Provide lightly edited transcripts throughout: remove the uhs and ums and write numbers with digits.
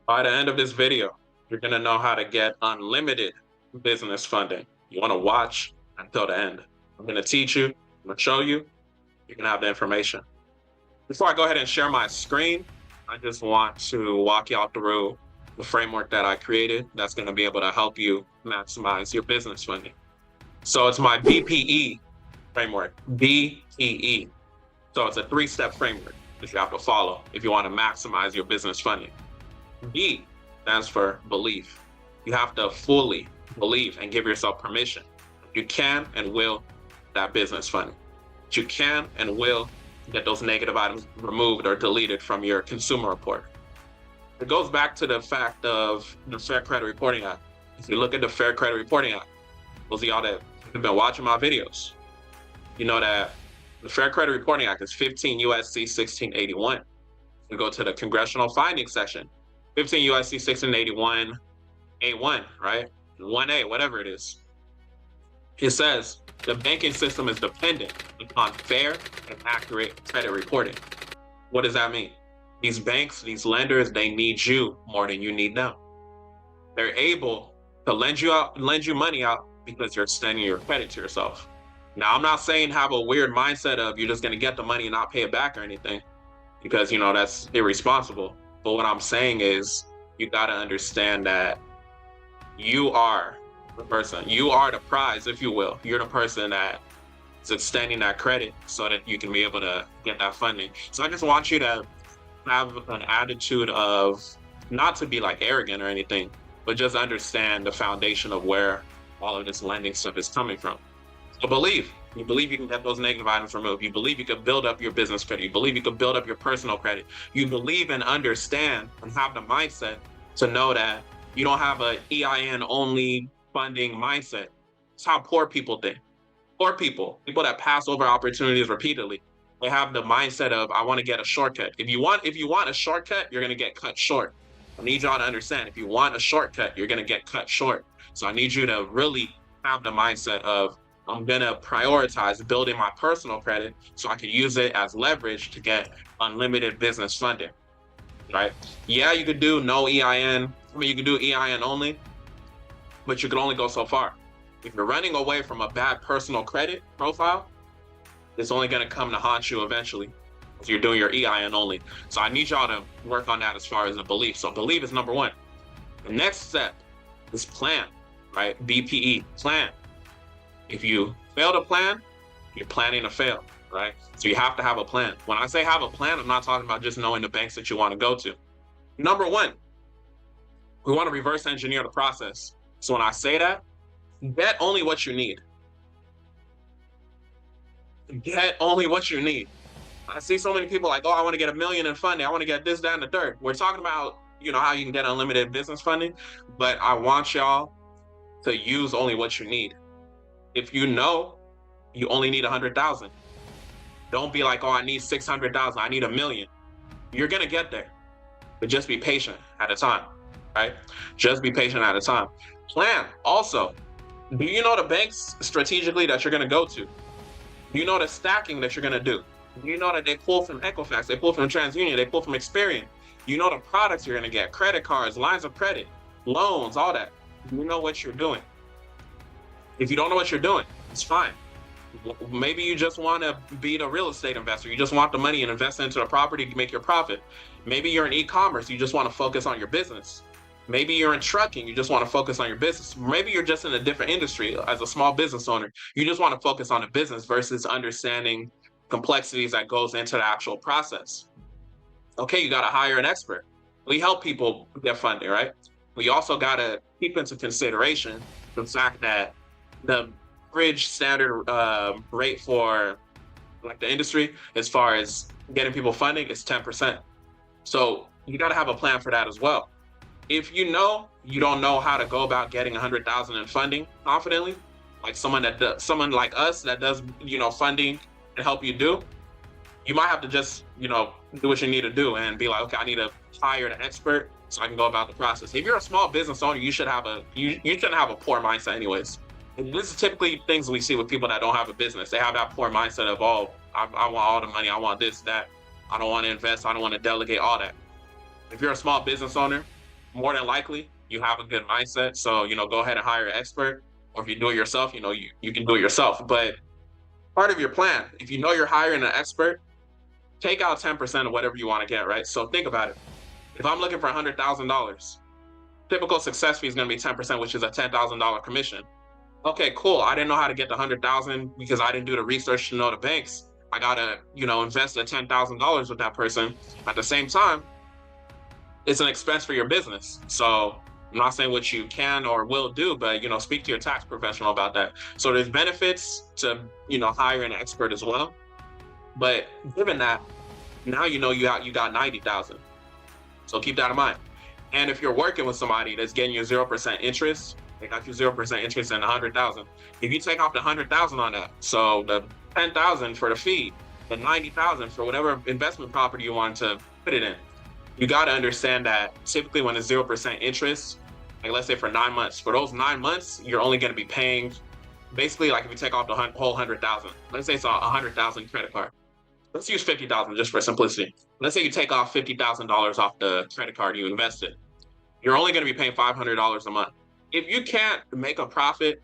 By the end of this video, you're going to know how to get unlimited business funding. You want to watch until the end. I'm going to teach you, I'm going to show you, you can have the information. Before I go ahead and share my screen, I just want to walk y'all through the framework that I created that's going to be able to help you maximize your business funding. So it's my BPE framework, BPE. So it's a 3-step framework that you have to follow if you want to maximize your business funding. B stands for belief. You have to fully believe and give yourself permission. You can and will that business funding. You can and will get those negative items removed or deleted from your consumer report. It goes back to the fact of the Fair Credit Reporting Act. If you look at the Fair Credit Reporting Act, those of y'all that have been watching my videos, you know that the Fair Credit Reporting Act is 15 USC 1681. You go to the congressional findings section, 15 USC 1681 A1, right? 1A, whatever it is. It says the banking system is dependent upon fair and accurate credit reporting. What does that mean? These banks, these lenders, they need you more than you need them. They're able to lend you money out because you're extending your credit to yourself. Now, I'm not saying have a weird mindset of you're just going to get the money and not pay it back or anything, because that's irresponsible. But what I'm saying is you got to understand that you are the person, you are the prize, if you will. You're the person that is extending that credit so that you can be able to get that funding. So I just want you to have an attitude of not to be like arrogant or anything, but just understand the foundation of where all of this lending stuff is coming from. So believe. You believe you can get those negative items removed. You believe you can build up your business credit. You believe you can build up your personal credit. You believe and understand and have the mindset to know that you don't have a EIN only funding mindset. It's how poor people think. Poor people that pass over opportunities repeatedly, they have the mindset of, I want to get a shortcut. If you want a shortcut, you're going to get cut short. I need y'all to understand, if you want a shortcut, you're going to get cut short. So I need you to really have the mindset of, I'm going to prioritize building my personal credit so I can use it as leverage to get unlimited business funding, right? Yeah, you could do no EIN. You could do EIN only, but you can only go so far. If you're running away from a bad personal credit profile, it's only going to come to haunt you eventually if you're doing your EIN only. So I need y'all to work on that as far as the belief. So belief is number one. The next step is plan, right? BPE, plan. If you fail to plan, you're planning to fail, right? So you have to have a plan. When I say have a plan, I'm not talking about just knowing the banks that you want to go to. Number one, we want to reverse engineer the process. So when I say that, get only what you need. Get only what you need. I see so many people like, oh, I want to get $1 million in funding. I want to get this, that, and the third. We're talking about, how you can get unlimited business funding, but I want y'all to use only what you need. If you know you only need 100,000, don't be like, oh, I need 600,000. I need $1 million. You're going to get there, but just be patient at a time, right? Just be patient at a time. Plan. Also, do you know the banks strategically that you're going to go to? Do you know the stacking that you're going to do? Do you know that they pull from Equifax, they pull from TransUnion, they pull from Experian? You know the products you're going to get, credit cards, lines of credit, loans, all that. You know what you're doing. If you don't know what you're doing, it's fine. Maybe you just want to be the real estate investor. You just want the money and invest into the property to make your profit. Maybe you're in e-commerce. You just want to focus on your business. Maybe you're in trucking. You just want to focus on your business. Maybe you're just in a different industry as a small business owner. You just want to focus on the business versus understanding complexities that goes into the actual process. Okay, you got to hire an expert. We help people get funding, right? We also got to keep into consideration the fact that the average standard rate for like the industry as far as getting people funding is 10%. So you got to have a plan for that as well. If you don't know how to go about getting 100,000 in funding confidently, like someone like us that does funding and help you might have to just do what you need to do and be like, okay, I need to hire an expert so I can go about the process. If you're a small business owner, you shouldn't have a poor mindset anyways. And this is typically things we see with people that don't have a business. They have that poor mindset of, oh, I want all the money, I want this, that, I don't want to invest, I don't want to delegate, all that. If you're a small business owner, more than likely you have a good mindset. So, go ahead and hire an expert. Or if you do it yourself, you can do it yourself. But part of your plan, if you know you're hiring an expert, take out 10% of whatever you want to get, right? So think about it. If I'm looking for $100,000, typical success fee is going to be 10%, which is a $10,000 commission. Okay, cool. I didn't know how to get the 100,000 because I didn't do the research to know the banks. I gotta, invest the $10,000 with that person. At the same time, it's an expense for your business. So I'm not saying what you can or will do, but speak to your tax professional about that. So there's benefits to hire an expert as well. But given that, now you got 90,000. So keep that in mind. And if you're working with somebody that's getting you 0% interest, they got you 0% interest in 100,000. If you take off the 100,000 on that, so the 10,000 for the fee, the 90,000 for whatever investment property you want to put it in, you got to understand that typically when it's 0% interest, like let's say for 9 months, for those 9 months, you're only going to be paying basically like if you take off the whole 100,000. Let's say it's a 100,000 credit card. Let's use 50,000 just for simplicity. Let's say you take off $50,000 off the credit card you invested. You're only going to be paying $500 a month. If you can't make a profit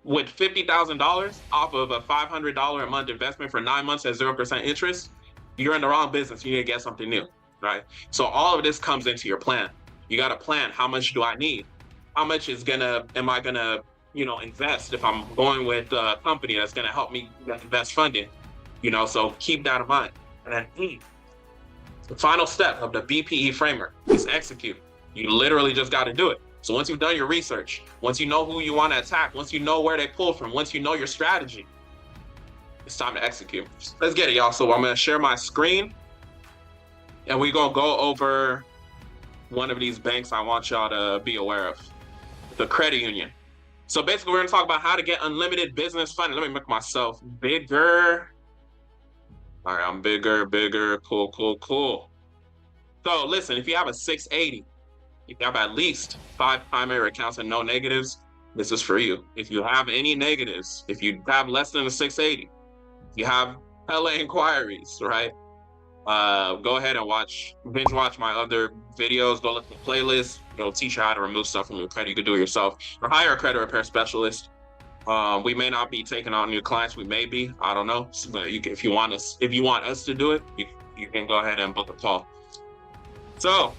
with $50,000 off of a $500 a month investment for 9 months at 0% interest, you're in the wrong business. You need to get something new, right? So all of this comes into your plan. You got to plan, how much do I need? How much am I gonna, invest if I'm going with a company that's gonna help me invest funding? So keep that in mind. And then the final step of the BPE framework is execute. You literally just got to do it. So once you've done your research, once you know who you want to attack, once you know where they pull from, once you know your strategy, it's time to execute. Let's get it, y'all. So I'm going to share my screen and we're going to go over one of these banks I want y'all to be aware of, the credit union. So basically we're going to talk about how to get unlimited business funding. Let me make myself bigger. All right, I'm bigger. Cool. So listen, if you have a 680, if you have at least 5 primary accounts and no negatives, this is for you. If you have any negatives, if you have less than a 680, you have hella inquiries, right? Go ahead and binge watch my other videos. Go look at the playlist. It'll teach you how to remove stuff from your credit. You can do it yourself or hire a credit repair specialist. We may not be taking on new clients. We may be, I don't know. But if you want us to do it, you can go ahead and book a call. So,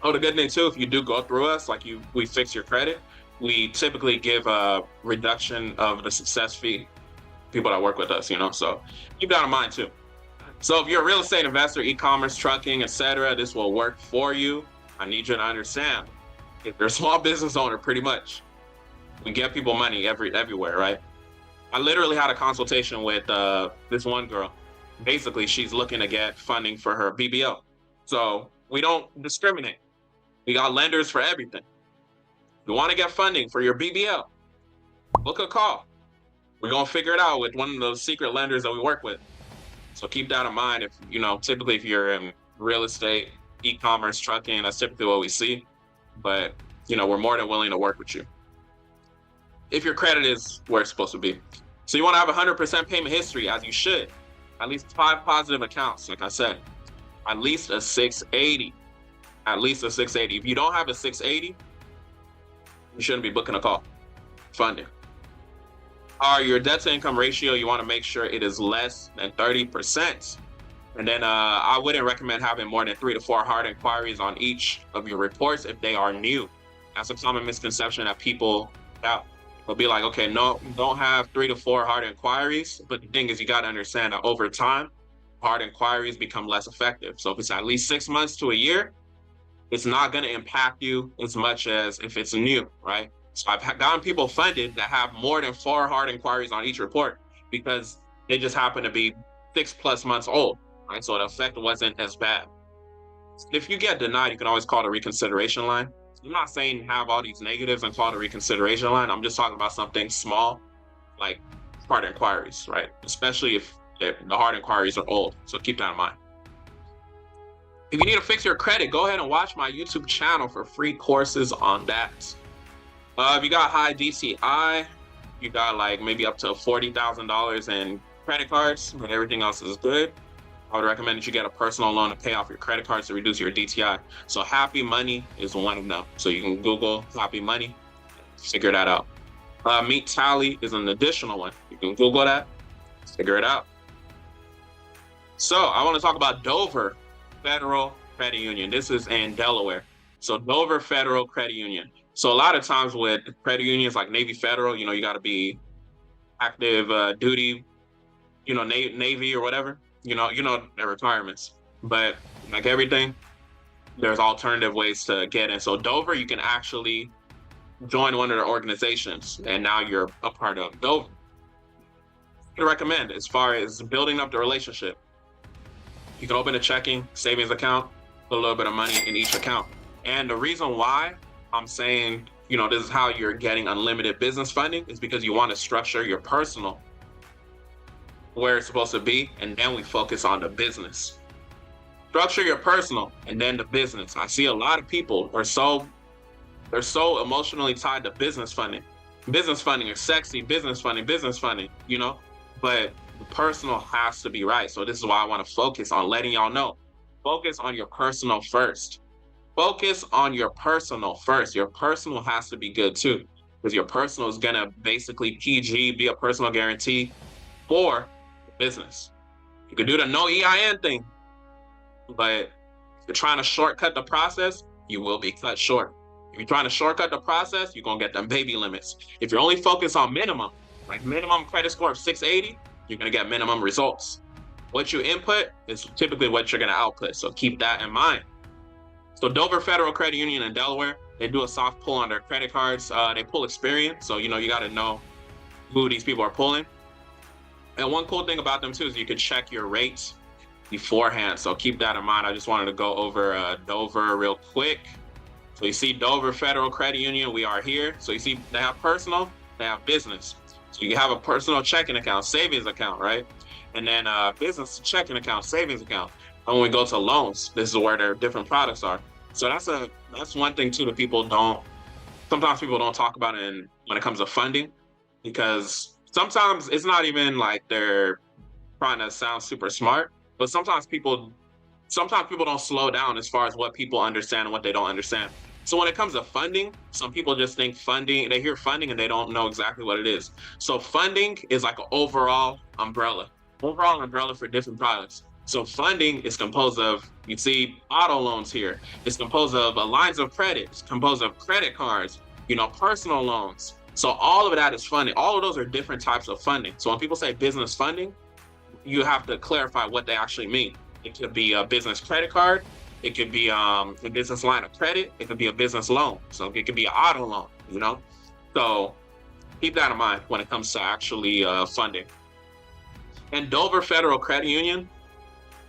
the good thing too, if you do go through us, we fix your credit, we typically give a reduction of the success fee. People that work with us, so keep that in mind too. So if you're a real estate investor, e-commerce, trucking, etc., this will work for you. I need you to understand, if you're a small business owner, pretty much, we get people money everywhere, right? I literally had a consultation with this one girl. Basically, she's looking to get funding for her BBL. So we don't discriminate. We got lenders for everything. You want to get funding for your BBL, book a call. We're going to figure it out with one of those secret lenders that we work with. So keep that in mind. If typically if you're in real estate, e-commerce, trucking, that's typically what we see. But we're more than willing to work with you if your credit is where it's supposed to be. So you want to have 100% payment history, as you should. At least 5 positive accounts, like I said. At least a 680. If you don't have a 680, you shouldn't be booking a call. Funding. Your debt to income ratio, you want to make sure it is less than 30%. And then I wouldn't recommend having more than 3 to 4 hard inquiries on each of your reports if they are new. That's a common misconception that people have. They'll be like, okay, no, don't have 3 to 4 hard inquiries. But the thing is, you got to understand that over time, hard inquiries become less effective. So if it's at least 6 months to a year, it's not going to impact you as much as if it's new, right? So I've gotten people funded that have more than 4 hard inquiries on each report because they just happen to be 6+ months old, right? So the effect wasn't as bad. If you get denied, you can always call the reconsideration line. I'm not saying have all these negatives and call the reconsideration line. I'm just talking about something small, like hard inquiries, right? Especially if the hard inquiries are old. So keep that in mind. If you need to fix your credit, go ahead and watch my YouTube channel for free courses on that. If you got high DTI, you got maybe up to $40,000 in credit cards, but everything else is good. I would recommend that you get a personal loan to pay off your credit cards to reduce your DTI. So Happy Money is one of them. So you can Google Happy Money, figure that out. Meet Tally is an additional one. You can Google that, figure it out. So I want to talk about Dover Federal Credit Union. This is in Delaware. So Dover Federal Credit Union. So a lot of times with credit unions like Navy Federal, you got to be active duty, Navy or whatever, their requirements. But like everything, there's alternative ways to get in. So Dover, you can actually join one of their organizations, and now you're a part of Dover. I recommend as far as building up the relationship. You can open a checking, savings account, put a little bit of money in each account. And the reason why I'm saying, this is how you're getting unlimited business funding is because you want to structure your personal where it's supposed to be, and then we focus on the business. Structure your personal and then the business. I see a lot of people they're so emotionally tied to business funding. Business funding is sexy, business funding, but the personal has to be right. So this is why I want to focus on letting y'all know. Focus on your personal first. Focus on your personal first. Your personal has to be good too, because your personal is gonna basically be a personal guarantee for business. You can do the no EIN thing, but if you're trying to shortcut the process, you will be cut short. If you're trying to shortcut the process, you're gonna get them baby limits. If you're only focused on minimum, like minimum credit score of 680, you're gonna get minimum results. What you input is typically what you're gonna output, so keep that in mind. So Dover Federal Credit Union in Delaware, they do a soft pull on their credit cards. They pull Experian, so you gotta know who these people are pulling. And one cool thing about them too is you could check your rates beforehand, so keep that in mind. I just wanted to go over Dover real quick. So you see Dover Federal Credit Union, we are here. So you see they have personal, they have business. So you have a personal checking account, savings account, right? And then business checking account, savings account. And when we go to loans, this is where their different products are. So that's one thing too that sometimes people don't talk about when it comes to funding, because sometimes it's not even like they're trying to sound super smart, but sometimes people don't slow down as far as what people understand and what they don't understand. So when it comes to funding, some people just think funding, they hear funding and they don't know exactly what it is. So funding is like an overall umbrella for different products. So funding is composed of, you see auto loans here. It's composed of lines of credit. It's composed of credit cards, personal loans. So all of that is funding. All of those are different types of funding. So when people say business funding, you have to clarify what they actually mean. It could be a business credit card. It could be a business line of credit. It could be a business loan. So it could be an auto loan, So keep that in mind when it comes to actually funding. And Dover Federal Credit Union,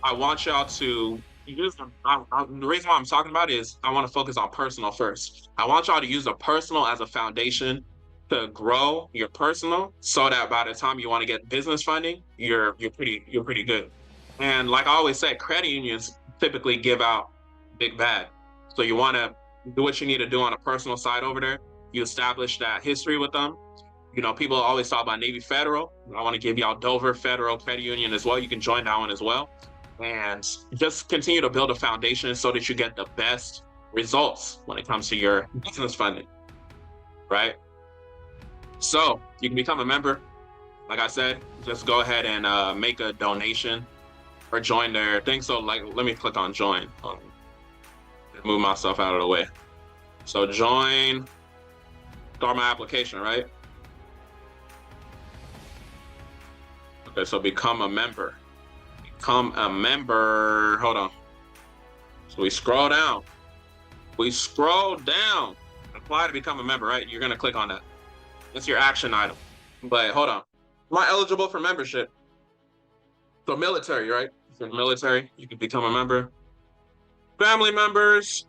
I want y'all to use them. The reason why I'm talking about it is I want to focus on personal first. I want y'all to use the personal as a foundation to grow your personal, so that by the time you want to get business funding, you're pretty good. And like I always say, credit unions typically give out big bag. So you want to do what you need to do on a personal side over there. You establish that history with them. People always talk about Navy Federal. I want to give y'all Dover Federal Credit Union as well. You can join that one as well. And just continue to build a foundation so that you get the best results when it comes to your business funding, right? So you can become a member. Like I said, just go ahead and make a donation or join their thing. So let me click on join. Move myself out of the way. So join, start my application, right? Okay, so become a member. Become a member. Hold on. So we scroll down. Apply to become a member, right? You're gonna click on that. That's your action item. But hold on. Am I eligible for membership? So military, right? If you're military, you can become a member. Family members,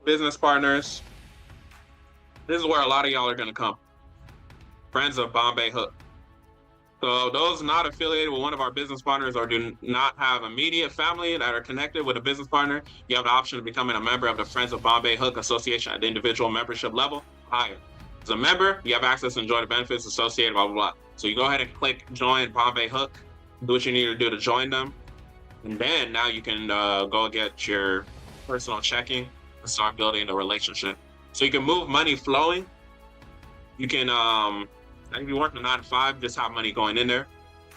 business partners. This is where a lot of y'all are gonna come. Friends of Bombay Hook. So those not affiliated with one of our business partners or do not have immediate family that are connected with a business partner, you have the option of becoming a member of the Friends of Bombay Hook Association at the individual membership level higher. As a member, you have access to enjoy the benefits associated, blah, blah, blah. So you go ahead and click join Bombay Hook, do what you need to do to join them. And then now you can go get your personal checking and start building the relationship. So you can move money flowing. You can, if you work a 9 to 5, just have money going in there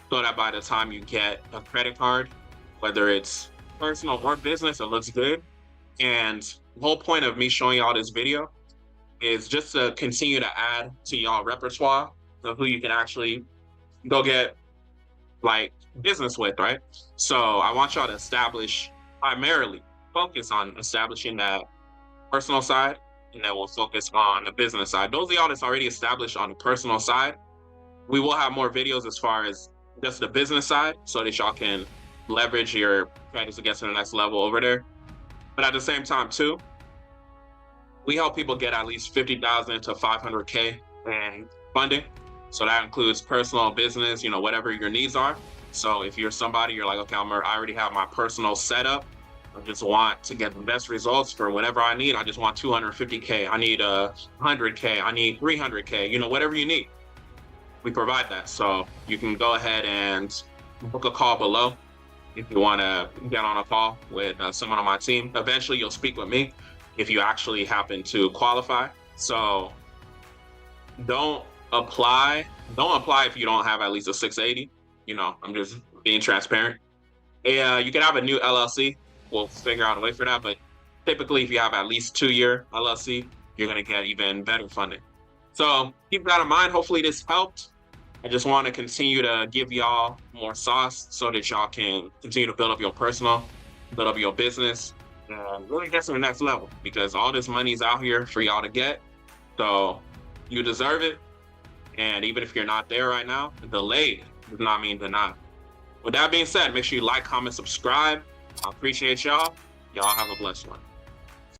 so that by the time you get a credit card, whether it's personal or business, it looks good. And the whole point of me showing y'all this video is just to continue to add to y'all repertoire of who you can actually go get like business with, right? So I want y'all to primarily focus on establishing that personal side, and then we'll focus on the business side. Those of y'all that's already established on the personal side, we will have more videos as far as just the business side so that y'all can leverage your credits to get to the next level over there. But at the same time too, we help people get at least 50,000 to 500K in funding. So that includes personal, business, whatever your needs are. So if you're somebody, you're like, okay, I already have my personal setup. I just want to get the best results for whatever I need. I just want 250K. I need 100K. I need 300K, whatever you need. We provide that. So you can go ahead and book a call below if you want to get on a call with someone on my team. Eventually you'll speak with me if you actually happen to qualify. So don't apply if you don't have at least a 680. I'm just being transparent. You can have a new LLC. We'll figure out a way for that. But typically, if you have at least 2-year LLC, you're going to get even better funding. So keep that in mind. Hopefully this helped. I just want to continue to give y'all more sauce so that y'all can continue to build up your personal, build up your business, and really get to the next level, because all this money is out here for y'all to get. So you deserve it. And even if you're not there right now, delayed does not mean denied. With that being said, make sure you like, comment, subscribe. I appreciate y'all. Y'all have a blessed one.